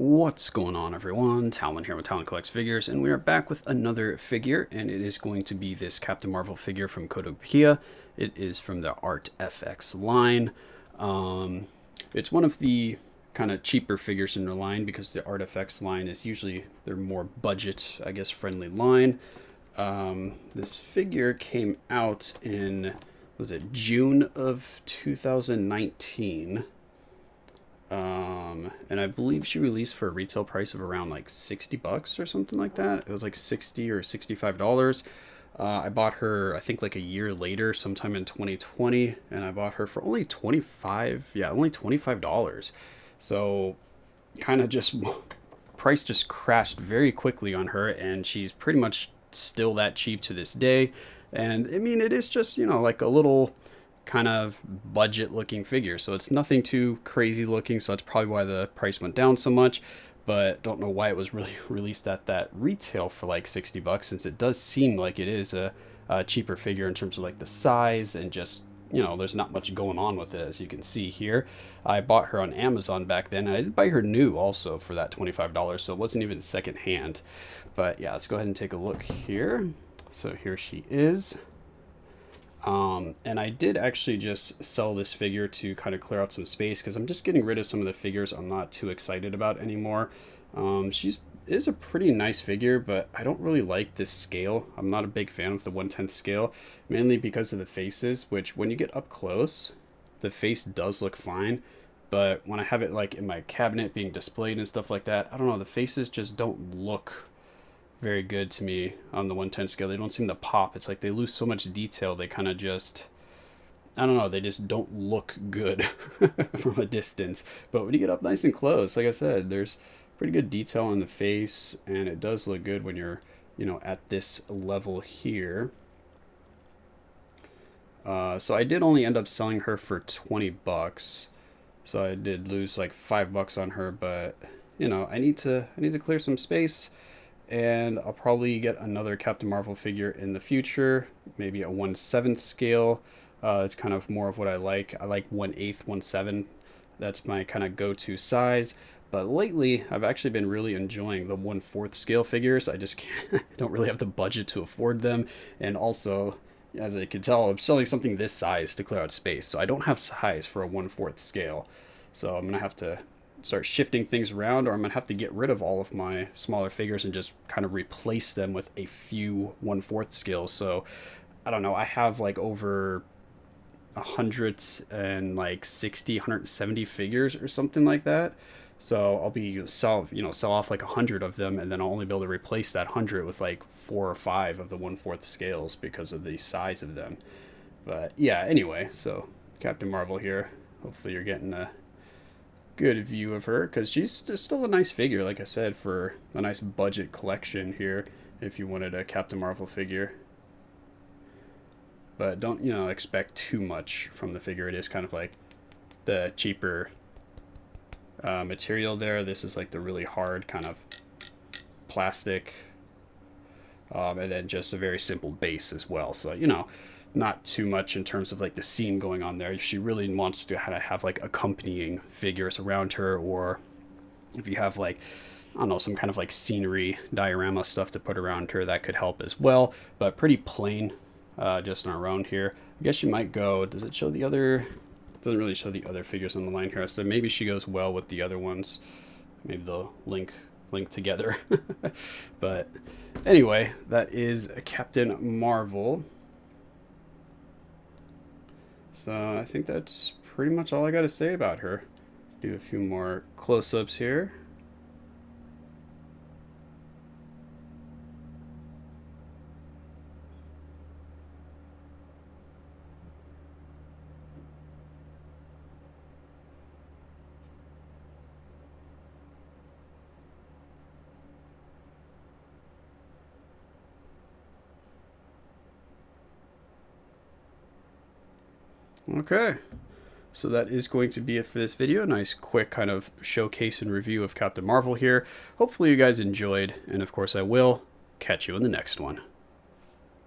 What's going on, everyone? Talon here with Talon Collects Figures, and we are back with another figure, and it is going to be this Captain Marvel figure from Kotobukiya. It is from the ArtFx line. It's one of the kind of cheaper figures in the line because the ArtFx line is usually their more budget, I guess, friendly line. This figure came out in, was it June of 2019? And I believe she released for a retail price of around like 60 bucks or something like that. It was like 60 or $65. I bought her, I think like a year later, sometime in 2020, and I bought her for only only $25. So kind of just, price just crashed very quickly on her, and she's pretty much still that cheap to this day. And I mean, it is just, you know, like a little kind of budget looking figure, so it's nothing too crazy looking, so that's probably why the price went down so much. But don't know why it was really released at that retail for like 60 bucks, since it does seem like it is a cheaper figure in terms of like the size, and just, you know, there's not much going on with it, as you can see here. I bought her on Amazon back then, and I did buy her new also for that $25, so it wasn't even second hand. But yeah, let's go ahead and take a look here. So here she is. And I did actually just sell this figure to kind of clear out some space, because I'm just getting rid of some of the figures I'm not too excited about anymore. She is a pretty nice figure, but I don't really like this scale. I'm not a big fan of the 1/10 scale, mainly because of the faces, which when you get up close, the face does look fine. But when I have it like in my cabinet being displayed and stuff like that, I don't know, the faces just don't look very good to me on the 1/10 scale. They don't seem to pop. It's like they lose so much detail. They kind of just, I don't know, they just don't look good from a distance. But when you get up nice and close, like I said, there's pretty good detail on the face, and it does look good when you're, you know, at this level here. So I did only end up selling her for 20 bucks. So I did lose like 5 bucks on her, but you know, I need to clear some space. And I'll probably get another Captain Marvel figure in the future, maybe a 1/7 scale. It's kind of more of what I like. I like 1/8, 1/7. That's my kind of go-to size. But lately, I've actually been really enjoying the 1/4 scale figures. I just can't, I don't really have the budget to afford them. And also, as I can tell, I'm selling something this size to clear out space. So I don't have size for a 1/4 scale. So I'm going to have to start shifting things around, or I'm gonna have to get rid of all of my smaller figures and just kind of replace them with a few 1/4 scales. So I don't know, I have like over 170 figures or something like that. So I'll be sell off like 100 of them, and then I'll only be able to replace that 100 with like 4 or 5 of the 1/4 scales because of the size of them. But yeah, anyway, so Captain Marvel here. Hopefully you're getting a good view of her, because she's still a nice figure, like I said, for a nice budget collection here if you wanted a Captain Marvel figure. But don't, you know, expect too much from the figure. It is kind of like the cheaper material there. This is like the really hard kind of plastic, and then just a very simple base as well. So, you know, not too much in terms of like the scene going on there. She really wants to kind of have like accompanying figures around her, or if you have like, I don't know, some kind of like scenery diorama stuff to put around her, that could help as well. But pretty plain, just on her own here. I guess you might go, does it show the other, it doesn't really show the other figures on the line here, so maybe she goes well with the other ones. Maybe they'll link together. But anyway, that is Captain Marvel. So I think that's pretty much all I got to say about her. Do a few more close-ups here. Okay, so that is going to be it for this video. Nice quick kind of showcase and review of Captain Marvel here. Hopefully you guys enjoyed, and of course I will catch you in the next one.